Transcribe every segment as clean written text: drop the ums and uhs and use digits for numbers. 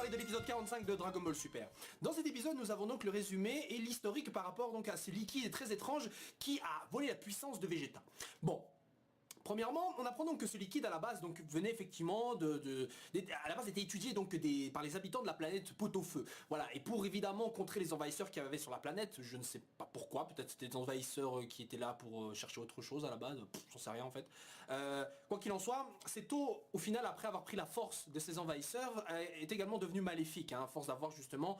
parler de l'épisode 45 de Dragon Ball Super. Dans cet épisode, nous avons donc le résumé et l'historique par rapport donc à ce liquide très étrange qui a volé la puissance de Vegeta. Bon. Premièrement, on apprend donc que ce liquide à la base donc venait effectivement à la base était étudié donc par les habitants de la planète Pot-au-Feu. Voilà, et pour évidemment contrer les envahisseurs qu'il y avait sur la planète, je ne sais pas pourquoi, peut-être c'était des envahisseurs qui étaient là pour chercher autre chose à la base, j'en sais rien en fait. Quoi qu'il en soit, c'est tôt au final après avoir pris la force de ces envahisseurs est également devenu maléfique, hein, à force d'avoir justement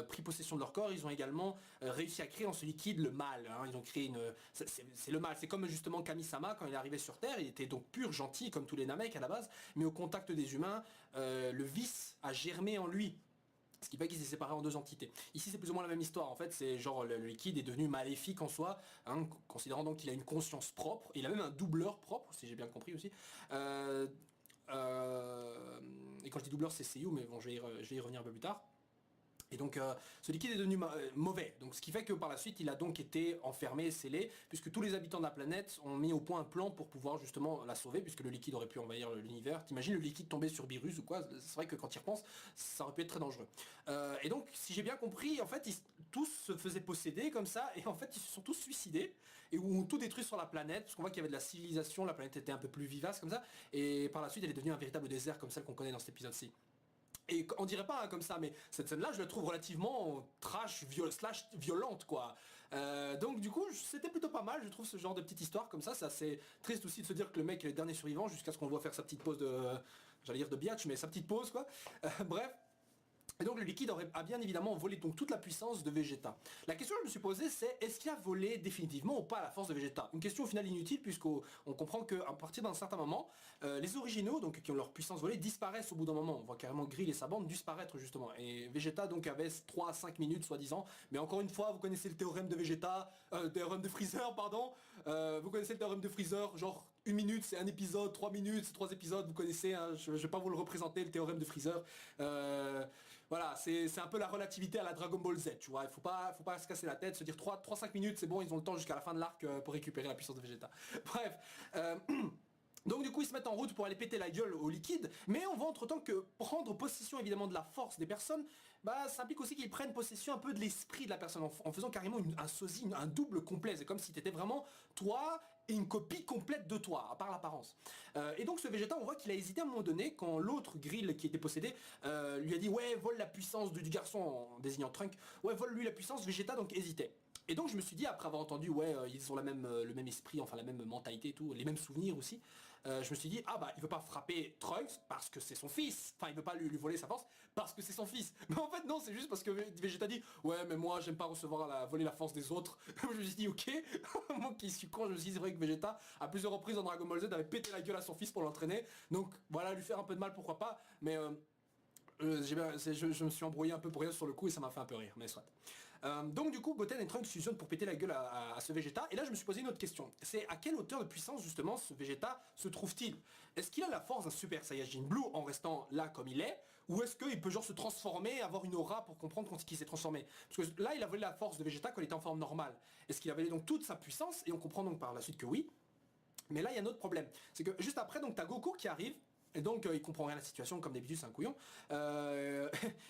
pris possession de leur corps, ils ont également réussi à créer en ce liquide le mal, hein, ils ont créé une... c'est le mal, c'est comme justement Kami-sama quand il est arrivé sur Terre. Il était donc pur, gentil, comme tous les Namek à la base, mais au contact des humains, le vice a germé en lui. Ce qui fait qu'il s'est séparé en deux entités. Ici c'est plus ou moins la même histoire, en fait c'est genre le liquide est devenu maléfique en soi, hein, considérant donc qu'il a une conscience propre, il a même un doubleur propre, si j'ai bien compris aussi. Et quand je dis doubleur c'est Seiyu, mais bon je vais y revenir un peu plus tard. Et donc ce liquide est devenu mauvais, donc ce qui fait que par la suite il a donc été enfermé, scellé, puisque tous les habitants de la planète ont mis au point un plan pour pouvoir justement la sauver, puisque le liquide aurait pu envahir l'univers. T'imagines le liquide tomber sur Beerus ou quoi, c'est vrai que quand il repense, ça aurait pu être très dangereux. Et donc si j'ai bien compris, en fait tous se faisaient posséder comme ça, et en fait ils se sont tous suicidés, et ont tout détruit sur la planète, parce qu'on voit qu'il y avait de la civilisation, la planète était un peu plus vivace comme ça, et par la suite elle est devenue un véritable désert comme celle qu'on connaît dans cet épisode-ci. Et on dirait pas hein, comme ça, mais cette scène-là, je la trouve relativement trash, slash violente, quoi. Donc du coup, c'était plutôt pas mal, je trouve ce genre de petite histoire comme ça. C'est assez triste aussi de se dire que le mec est le dernier survivant jusqu'à ce qu'on le voit faire sa petite pause de... j'allais dire de biatch, mais sa petite pause, quoi. Bref. Et donc le liquide a bien évidemment volé donc toute la puissance de Vegeta. La question que je me suis posée c'est est-ce qu'il a volé définitivement ou pas la force de Vegeta? Une question au final inutile puisqu'on comprend qu'à partir d'un certain moment, les originaux donc qui ont leur puissance volée disparaissent au bout d'un moment. On voit carrément Grill et sa bande disparaître justement. Et Vegeta donc avait 3 à 5 minutes soi-disant. Mais encore une fois vous connaissez le théorème de Vegeta, théorème de Freezer pardon. Vous connaissez le théorème de Freezer, genre 1 minute c'est un épisode, 3 minutes c'est 3 épisodes, vous connaissez, hein, je vais pas vous le représenter le théorème de Freezer. Voilà, c'est un peu la relativité à la Dragon Ball Z, tu vois, il faut pas se casser la tête, se dire 3-5 minutes, c'est bon, ils ont le temps jusqu'à la fin de l'arc pour récupérer la puissance de Vegeta. Bref, donc du coup ils se mettent en route pour aller péter la gueule au liquide, mais on voit entre temps que prendre possession évidemment de la force des personnes, bah ça implique aussi qu'ils prennent possession un peu de l'esprit de la personne, en faisant carrément un sosie, un double complet, c'est comme si t'étais vraiment toi et une copie complète de toi, à part l'apparence. Et donc ce Vegeta, on voit qu'il a hésité à un moment donné, quand l'autre Grill qui était possédé, lui a dit ouais vole la puissance du garçon en désignant Trunk, ouais vole lui la puissance, Vegeta donc hésitait. Et donc je me suis dit, après avoir entendu, ouais, ils ont le même esprit, enfin la même mentalité et tout, les mêmes souvenirs aussi, je me suis dit, ah bah il veut pas frapper Trunks parce que c'est son fils, enfin il veut pas lui voler sa force parce que c'est son fils. Mais en fait non, c'est juste parce que Vegeta dit, ouais mais moi j'aime pas voler la force des autres. Je me suis dit, ok, moi qui suis con, je me suis dit, c'est vrai que Vegeta, à plusieurs reprises dans Dragon Ball Z, avait pété la gueule à son fils pour l'entraîner, donc voilà, lui faire un peu de mal, pourquoi pas, mais... je me suis embrouillé un peu pour rien sur le coup et ça m'a fait un peu rire, mais soit. Donc du coup, Goten et Trunks fusionnent pour péter la gueule à ce Vegeta, et là je me suis posé une autre question. C'est à quelle hauteur de puissance justement ce Vegeta se trouve-t-il? Est-ce qu'il a la force d'un Super Saiyajin Blue en restant là comme il est? Ou est-ce qu'il peut genre se transformer, avoir une aura pour comprendre quand il s'est transformé? Parce que là il a volé la force de Vegeta quand il était en forme normale. Est-ce qu'il a volé donc toute sa puissance? Et on comprend donc par la suite que oui. Mais là il y a un autre problème. C'est que juste après donc t'as Goku qui arrive. Et donc il comprend rien à la situation, comme d'habitude c'est un couillon.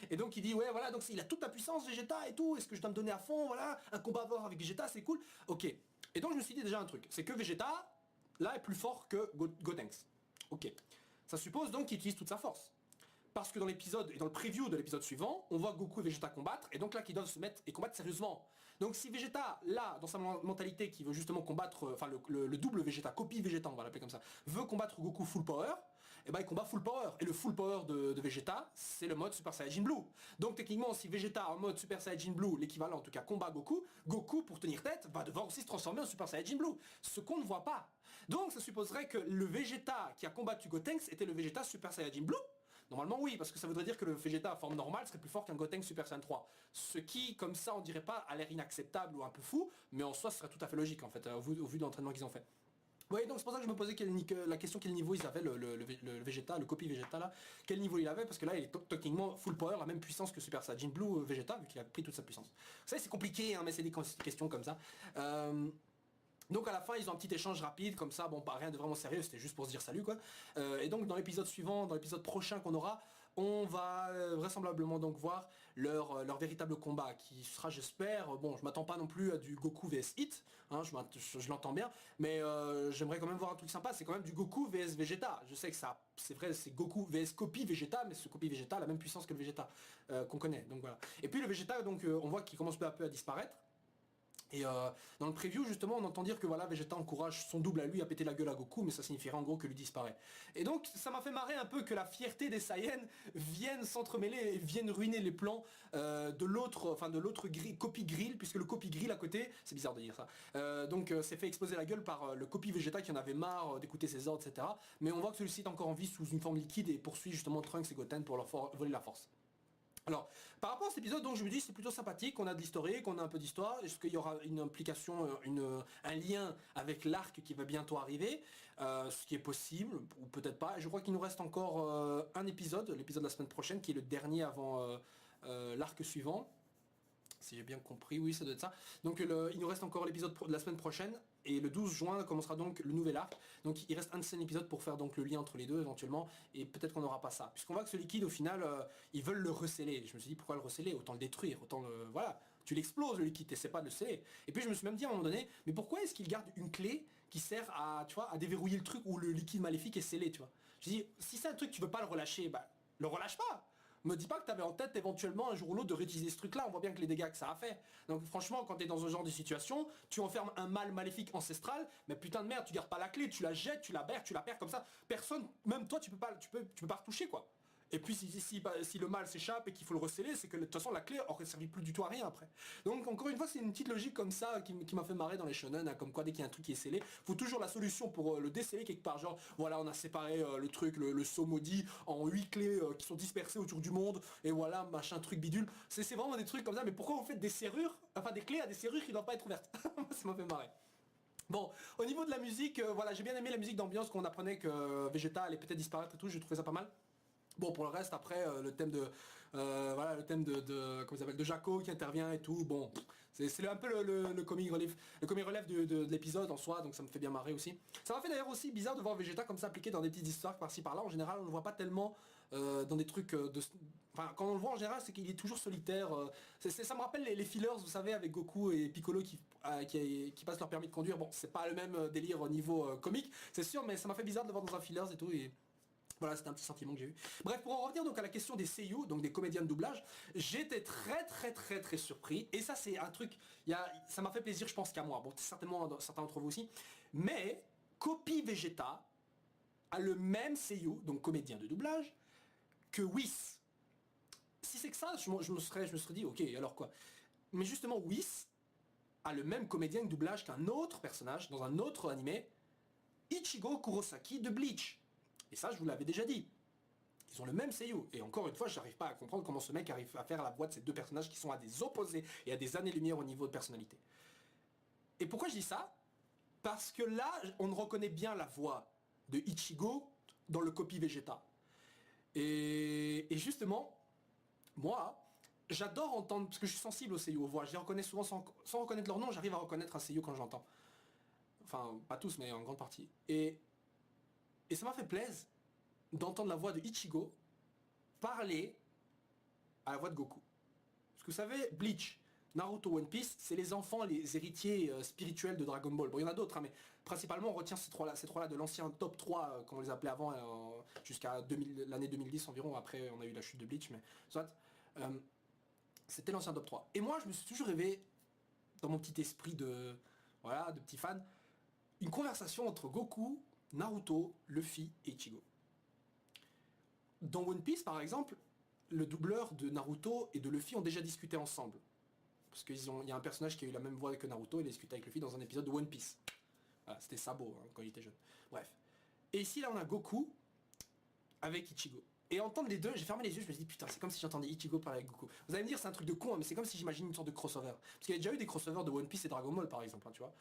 Et donc il dit ouais voilà, donc il a toute la puissance Vegeta et tout, est-ce que je dois me donner à fond, voilà, un combat à voir avec Vegeta c'est cool. Ok. Et donc je me suis dit déjà un truc, c'est que Vegeta, là est plus fort que Gotenks. Ok. Ça suppose donc qu'il utilise toute sa force. Parce que dans l'épisode, et dans le preview de l'épisode suivant, on voit Goku et Vegeta combattre, et donc là qu'ils doivent se mettre et combattre sérieusement. Donc si Vegeta, là, dans sa mentalité, qui veut justement combattre, enfin le double Vegeta, copie Vegeta, on va l'appeler comme ça, veut combattre Goku full power, et ben il combat full power. Et le full power de Vegeta, c'est le mode Super Saiyajin Blue. Donc techniquement, si Vegeta en mode Super Saiyajin Blue, l'équivalent en tout cas, combat Goku, Goku, pour tenir tête, va devoir aussi se transformer en Super Saiyajin Blue. Ce qu'on ne voit pas. Donc ça supposerait que le Vegeta qui a combattu Gotenks était le Vegeta Super Saiyajin Blue. Normalement oui, parce que ça voudrait dire que le Vegeta à forme normale serait plus fort qu'un Gotenks Super Saiyan 3. Ce qui, comme ça, on dirait pas, a l'air inacceptable ou un peu fou, mais en soi, ce serait tout à fait logique, en fait, au vu de l'entraînement qu'ils ont fait. Oui, donc c'est pour ça que je me posais la question quel niveau ils avaient, le Vegeta, le copie Vegeta là, quel niveau il avait, parce que là il est techniquement full power, la même puissance que Super Saiyan Blue Vegeta, vu qu'il a pris toute sa puissance. Vous savez, c'est compliqué, hein, mais c'est des questions comme ça. Donc à la fin ils ont un petit échange rapide comme ça, bon pas rien de vraiment sérieux, c'était juste pour se dire salut quoi. Et donc dans l'épisode suivant, dans l'épisode prochain qu'on aura, on va vraisemblablement donc voir leur véritable combat, qui sera, j'espère, bon, je m'attends pas non plus à du Goku vs Hit, hein, je l'entends bien, mais j'aimerais quand même voir un truc sympa, c'est quand même du Goku vs Vegeta. Je sais que ça, c'est vrai, c'est Goku vs Copy Vegeta, mais ce Copy Vegeta a la même puissance que le Vegeta qu'on connaît, donc voilà. Et puis le Vegeta, donc on voit qu'il commence peu à peu à disparaître. Et dans le preview justement on entend dire que voilà Vegeta encourage son double à lui à péter la gueule à Goku, mais ça signifierait en gros que lui disparaît. Et donc ça m'a fait marrer un peu que la fierté des Saiyans vienne s'entremêler et vienne ruiner les plans de l'autre copy grill, puisque le copy grill à côté, c'est bizarre de dire ça, s'est fait exploser la gueule par le copy Vegeta qui en avait marre d'écouter ses ordres, etc. Mais on voit que celui-ci est encore en vie sous une forme liquide et poursuit justement Trunks et Goten pour leur voler la force. Alors, par rapport à cet épisode, donc je me dis c'est plutôt sympathique, on a de l'historique, on a un peu d'histoire, est-ce qu'il y aura une implication, un lien avec l'arc qui va bientôt arriver, ce qui est possible, ou peut-être pas. Et je crois qu'il nous reste encore un épisode, l'épisode de la semaine prochaine, qui est le dernier avant l'arc suivant. Si j'ai bien compris, oui ça doit être ça. Donc il nous reste encore l'épisode de la semaine prochaine, et le 12 juin commencera donc le nouvel arc. Donc il reste un seul épisode pour faire donc le lien entre les deux éventuellement, et peut-être qu'on n'aura pas ça. Puisqu'on voit que ce liquide au final, ils veulent le recéler. Je me suis dit pourquoi le recéler, autant le détruire, autant le... Voilà, tu l'exploses le liquide, t'essaies pas de le sceller. Et puis je me suis même dit à un moment donné, mais pourquoi est-ce qu'ils gardent une clé qui sert à, tu vois, à déverrouiller le truc où le liquide maléfique est scellé, tu vois. Je dis, si c'est un truc que tu veux pas le relâcher, bah le relâche pas. Me dis pas que tu avais en tête éventuellement un jour ou l'autre de réutiliser ce truc là, on voit bien que les dégâts que ça a fait. Donc franchement quand tu es dans ce genre de situation, tu enfermes un mal maléfique ancestral, mais putain de merde, tu gardes pas la clé, tu la jettes, tu la perds comme ça, personne, même toi tu peux pas retoucher quoi. Et puis si le mal s'échappe et qu'il faut le receller, c'est que de toute façon la clé aurait servi plus du tout à rien après. Donc encore une fois c'est une petite logique comme ça qui m'a fait marrer dans les shonen, hein, comme quoi dès qu'il y a un truc qui est scellé, faut toujours la solution pour le déceler quelque part, genre voilà on a séparé le truc, le sceau maudit en 8 clés qui sont dispersées autour du monde, et voilà machin truc bidule, c'est vraiment des trucs comme ça, mais pourquoi vous faites des serrures, enfin des clés à des serrures qui doivent pas être ouvertes. Ça m'a fait marrer. Bon, au niveau de la musique, voilà, j'ai bien aimé la musique d'ambiance qu'on apprenait que Vegeta allait peut-être disparaître et tout, j'ai trouvé ça pas mal. Bon pour le reste après le thème de voilà le thème de comment ça s'appelle de Jaco qui intervient et tout, bon c'est un peu le comic relief, de l'épisode en soi, donc ça me fait bien marrer aussi. Ça m'a fait d'ailleurs aussi bizarre de voir Vegeta comme ça appliqué dans des petites histoires par-ci par-là. En général on ne voit pas tellement dans des trucs enfin quand on le voit en général c'est qu'il est toujours solitaire, ça me rappelle les fillers vous savez avec Goku et Piccolo qui passent leur permis de conduire. Bon c'est pas le même délire au niveau comique c'est sûr, mais ça m'a fait bizarre de le voir dans un fillers et tout, et voilà, c'était un petit sentiment que j'ai eu. Bref, pour en revenir donc à la question des seiyuu, donc des comédiens de doublage, j'étais très surpris. Et ça c'est un truc, ça m'a fait plaisir je pense qu'à moi, bon certainement certains d'entre vous aussi. Mais Copy Vegeta a le même seiyuu, donc comédien de doublage, que Whis. Si c'est que ça, je me serais dit ok alors quoi. Mais justement Whis a le même comédien de doublage qu'un autre personnage dans un autre animé, Ichigo Kurosaki de Bleach. Et ça, je vous l'avais déjà dit. Ils ont le même seiyuu. Et encore une fois, j'arrive pas à comprendre comment ce mec arrive à faire la voix de ces deux personnages qui sont à des opposés et à des années-lumière au niveau de personnalité. Et pourquoi je dis ça? Parce que là, on reconnaît bien la voix de Ichigo dans le copy Vegeta. Et justement, moi, j'adore entendre, parce que je suis sensible aux seiyuu, aux voix. Je les reconnais souvent sans reconnaître leur nom, j'arrive à reconnaître un seiyuu quand j'entends. Enfin, pas tous, mais en grande partie. Et ça m'a fait plaisir d'entendre la voix de Ichigo parler à la voix de Goku. Parce que vous savez, Bleach, Naruto, One Piece, c'est les enfants, les héritiers spirituels de Dragon Ball. Bon, il y en a d'autres, hein, mais principalement on retient ces trois-là de l'ancien top 3, comme on les appelait avant, jusqu'à l'année 2010 environ. Après, on a eu la chute de Bleach, mais soit. C'était l'ancien top 3. Et moi, je me suis toujours rêvé, dans mon petit esprit de petit fan, une conversation entre Goku, Naruto, Luffy et Ichigo. Dans One Piece par exemple, le doubleur de Naruto et de Luffy ont déjà discuté ensemble. Parce qu'il y a un personnage qui a eu la même voix que Naruto, il a discuté avec Luffy dans un épisode de One Piece. Voilà, c'était Sabo hein, quand il était jeune. Bref. Et ici là on a Goku avec Ichigo. Et entendre les deux, j'ai fermé les yeux, je me suis dit putain c'est comme si j'entendais Ichigo parler avec Goku. Vous allez me dire c'est un truc de con, hein, mais c'est comme si j'imagine une sorte de crossover. Parce qu'il y a déjà eu des crossovers de One Piece et Dragon Ball par exemple, hein, tu vois.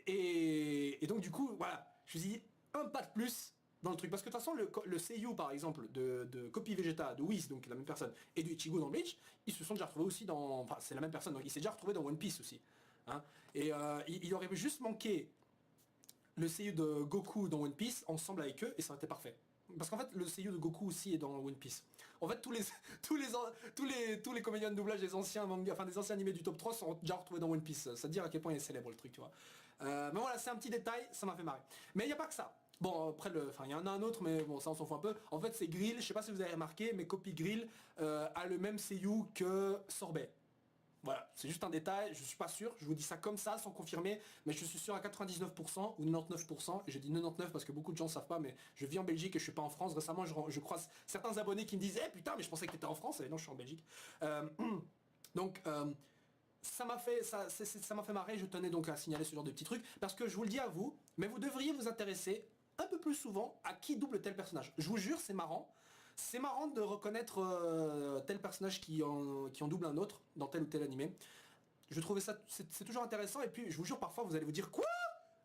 Et donc du coup, voilà, je me suis dit un pas de plus dans le truc. Parce que de toute façon, le seiyuu par exemple de Copy Vegeta, de Whis, donc la même personne, et de Ichigo dans Bleach, ils se sont déjà retrouvés aussi dans... Enfin c'est la même personne, donc il s'est déjà retrouvé dans One Piece aussi. Hein. Et il aurait juste manqué le seiyuu de Goku dans One Piece ensemble avec eux et ça aurait été parfait. parce qu'en fait le seiyuu de Goku aussi est dans One Piece. En fait tous les comédiens de doublage des anciens mangas, enfin des anciens animés du top 3 sont déjà retrouvés dans One Piece. Ça veut dire à quel point il est célèbre le truc, tu vois. Mais voilà, c'est un petit détail, ça m'a fait marrer. Mais il n'y a pas que ça. Bon, après, il y en a un autre, mais bon, ça on s'en fout un peu. En fait, c'est Grill, je sais pas si vous avez remarqué, mais Copy Grill a le même seiyuu que Sorbet. Voilà, c'est juste un détail, je suis pas sûr, je vous dis ça comme ça, sans confirmer, mais je suis sûr à 99% ou 99%, et je dis 99 parce que beaucoup de gens savent pas, mais je vis en Belgique et je suis pas en France. Récemment, je croise certains abonnés qui me disent « Eh putain, mais je pensais que tu étais en France !» Et non, je suis en Belgique. Donc, ça m'a fait marrer, je tenais donc à signaler ce genre de petits trucs, parce que je vous le dis à vous, mais vous devriez vous intéresser un peu plus souvent à qui double tel personnage. Je vous jure, c'est marrant. C'est marrant de reconnaître tel personnage qui en double un autre dans tel ou tel animé. Je trouvais ça, c'est toujours intéressant, et puis je vous jure, parfois vous allez vous dire quoi,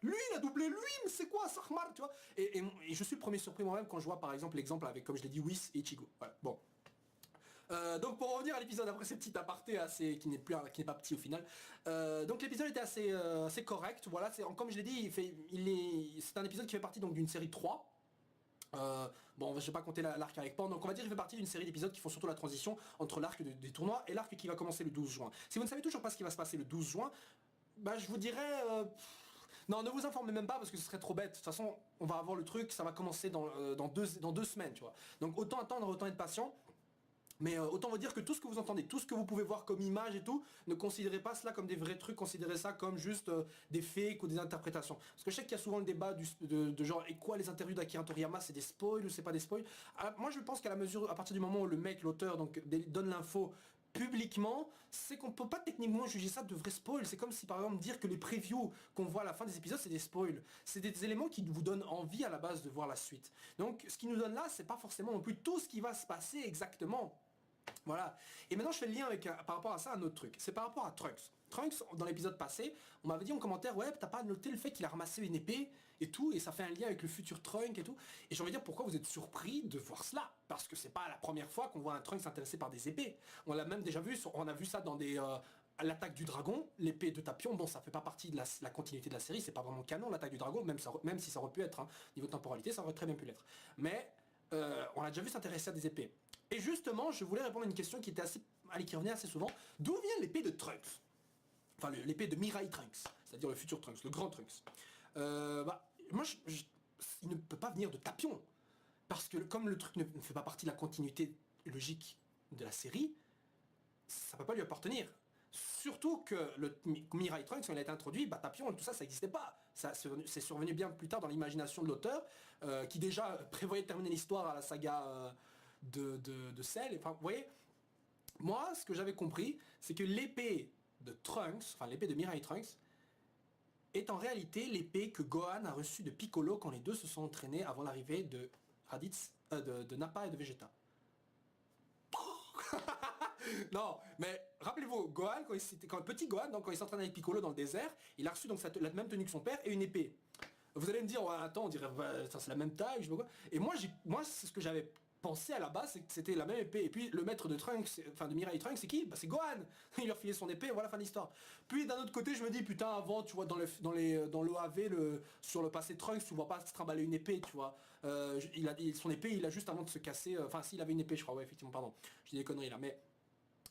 lui il a doublé lui, mais c'est quoi Sarmar, tu vois, et je suis le premier surpris moi-même quand je vois par exemple l'exemple avec, comme je l'ai dit, Whis et Ichigo. Voilà, bon. Donc pour revenir à l'épisode après ces petits apartés assez qui n'est pas petit au final. Donc l'épisode était assez correct. Voilà, comme je l'ai dit, c'est un épisode qui fait partie donc d'une série 3. Bon, je vais pas compter l'arc avec Pan, donc on va dire qu'il fait partie d'une série d'épisodes qui font surtout la transition entre l'arc des tournois et l'arc qui va commencer le 12 juin. Si vous ne savez toujours pas ce qui va se passer le 12 juin, bah je vous dirais... non, ne vous informez même pas parce que ce serait trop bête. De toute façon, on va avoir le truc, ça va commencer dans 2 semaines, tu vois. Donc autant attendre, autant être patient. Mais autant vous dire que tout ce que vous entendez, tout ce que vous pouvez voir comme image et tout, ne considérez pas cela comme des vrais trucs, considérez ça comme juste des fakes ou des interprétations. Parce que je sais qu'il y a souvent le débat de genre, et quoi les interviews d'Akira Toriyama, c'est des spoils ou c'est pas des spoils. Alors, moi je pense qu'à à partir du moment où le mec, l'auteur, donc donne l'info publiquement, c'est qu'on peut pas techniquement juger ça de vrais spoils. C'est comme si par exemple dire que les previews qu'on voit à la fin des épisodes c'est des spoils. C'est des éléments qui vous donnent envie à la base de voir la suite. Donc ce qui nous donne là, c'est pas forcément non plus tout ce qui va se passer exactement. Voilà. Et maintenant je fais le lien avec par rapport à ça un autre truc. C'est par rapport à Trunks. Trunks, dans l'épisode passé, on m'avait dit en commentaire, ouais, t'as pas noté le fait qu'il a ramassé une épée et tout, et ça fait un lien avec le futur Trunks et tout. Et j'ai envie de dire pourquoi vous êtes surpris de voir cela. Parce que c'est pas la première fois qu'on voit un Trunks s'intéresser par des épées. On l'a même déjà vu, on a vu ça dans l'attaque du dragon, l'épée de Tapion, bon ça fait pas partie de la continuité de la série, c'est pas vraiment canon l'attaque du dragon, même si ça aurait pu être, hein, niveau temporalité, ça aurait très bien pu l'être. Mais on a déjà vu s'intéresser à des épées. Et justement, je voulais répondre à une question qui revenait assez souvent. D'où vient l'épée de Trunks? Enfin, l'épée de Mirai Trunks, c'est-à-dire le futur Trunks, le grand Trunks. Moi, il ne peut pas venir de Tapion. Parce que comme le truc ne fait pas partie de la continuité logique de la série, ça ne peut pas lui appartenir. Surtout que le Mirai Trunks, quand il a été introduit, Tapion, tout ça, ça n'existait pas. C'est survenu bien plus tard dans l'imagination de l'auteur, qui déjà prévoyait de terminer l'histoire à la saga de Cell. Enfin, vous voyez, moi, ce que j'avais compris, c'est que l'épée de Trunks, enfin l'épée de Mirai Trunks, est en réalité l'épée que Gohan a reçue de Piccolo quand les deux se sont entraînés avant l'arrivée de Raditz, de Nappa et de Vegeta. Non, mais rappelez-vous, Gohan, quand petit Gohan, donc, quand il s'entraîne avec Piccolo dans le désert, il a reçu donc la même tenue que son père et une épée. Vous allez me dire, ouais, attends, on dirait, c'est la même taille, je sais pas quoi. Et moi, c'est ce que j'avais pensé à la base, c'est que c'était la même épée. Et puis le maître de Trunks, enfin de Mirai Trunks, c'est qui? Bah c'est Gohan. Il leur filait son épée, voilà, fin d'histoire. Puis d'un autre côté, je me dis, putain, avant, tu vois, dans l'OAV, sur le passé Trunks, tu vois pas se trimballer une épée, tu vois. Son épée, il a juste avant de se casser, enfin s'il avait une épée, je crois, ouais, effectivement, pardon. Je dis des conneries là, mais...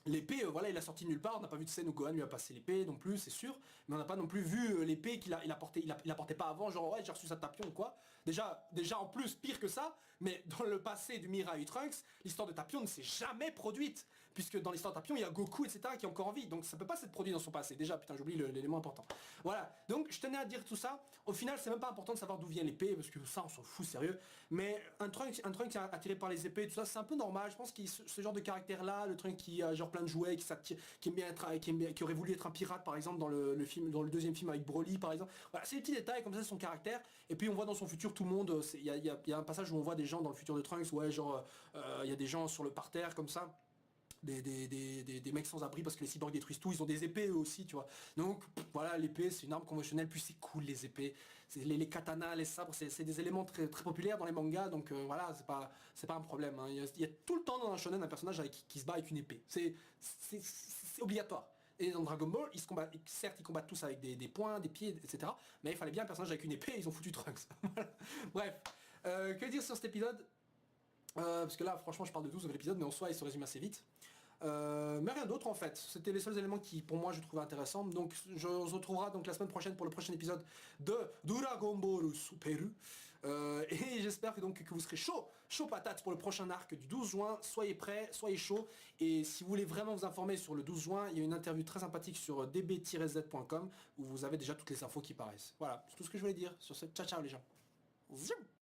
L'épée, voilà, il a sorti nulle part, on n'a pas vu de scène où Gohan lui a passé l'épée non plus, c'est sûr, mais on n'a pas non plus vu l'épée qu'il apportait pas avant, genre ouais j'ai reçu ça de Tapion ou quoi. Déjà en plus, pire que ça, mais dans le passé du Mirai Trunks, l'histoire de Tapion ne s'est jamais produite, puisque dans l'histoire de Tapion, il y a Goku, etc. qui est encore en vie, donc ça peut pas s'être produit dans son passé. Déjà, putain, j'oublie l'élément important. Voilà, donc je tenais à dire tout ça, au final c'est même pas important de savoir d'où vient l'épée, parce que ça on s'en fout sérieux, mais un Trunks attiré par les épées, tout ça, c'est un peu normal, je pense qu'il ce genre de caractère là, le Trunks qui a genre plein de jouets, qui aime bien qui aurait voulu être un pirate par exemple dans le deuxième film avec Broly par exemple. Voilà, c'est des petits détails comme ça, son caractère. Et puis on voit dans son futur tout le monde, il y a un passage où on voit des gens dans le futur de Trunks, ouais genre il y a des gens sur le parterre comme ça. Des mecs sans abri parce que les cyborgs détruisent tout, ils ont des épées eux aussi, tu vois. Donc voilà, l'épée c'est une arme conventionnelle, puis c'est cool les épées, les katanas, les sabres, c'est des éléments très, très populaires dans les mangas, donc voilà, c'est pas un problème, hein. Il y a tout le temps dans un shonen un personnage qui se bat avec une épée, c'est obligatoire. Et dans Dragon Ball, certes ils combattent tous avec des poings, des pieds, etc. Mais il fallait bien un personnage avec une épée, ils ont foutu Trunks. Bref, que dire sur cet épisode? Parce que là, franchement, je parle de 12 épisodes, mais en soi, il se résume assez vite. Mais rien d'autre en fait, c'était les seuls éléments qui pour moi je trouvais intéressants. Donc on se retrouvera donc la semaine prochaine pour le prochain épisode de Dragon Ball Super. Et j'espère que vous serez chaud patate pour le prochain arc du 12 juin. Soyez prêts, soyez chaud. Et si vous voulez vraiment vous informer sur le 12 juin, il y a une interview très sympathique sur db-z.com où vous avez déjà toutes les infos qui paraissent. Voilà, c'est tout ce que je voulais dire sur ce. Ciao ciao les gens. Zoom.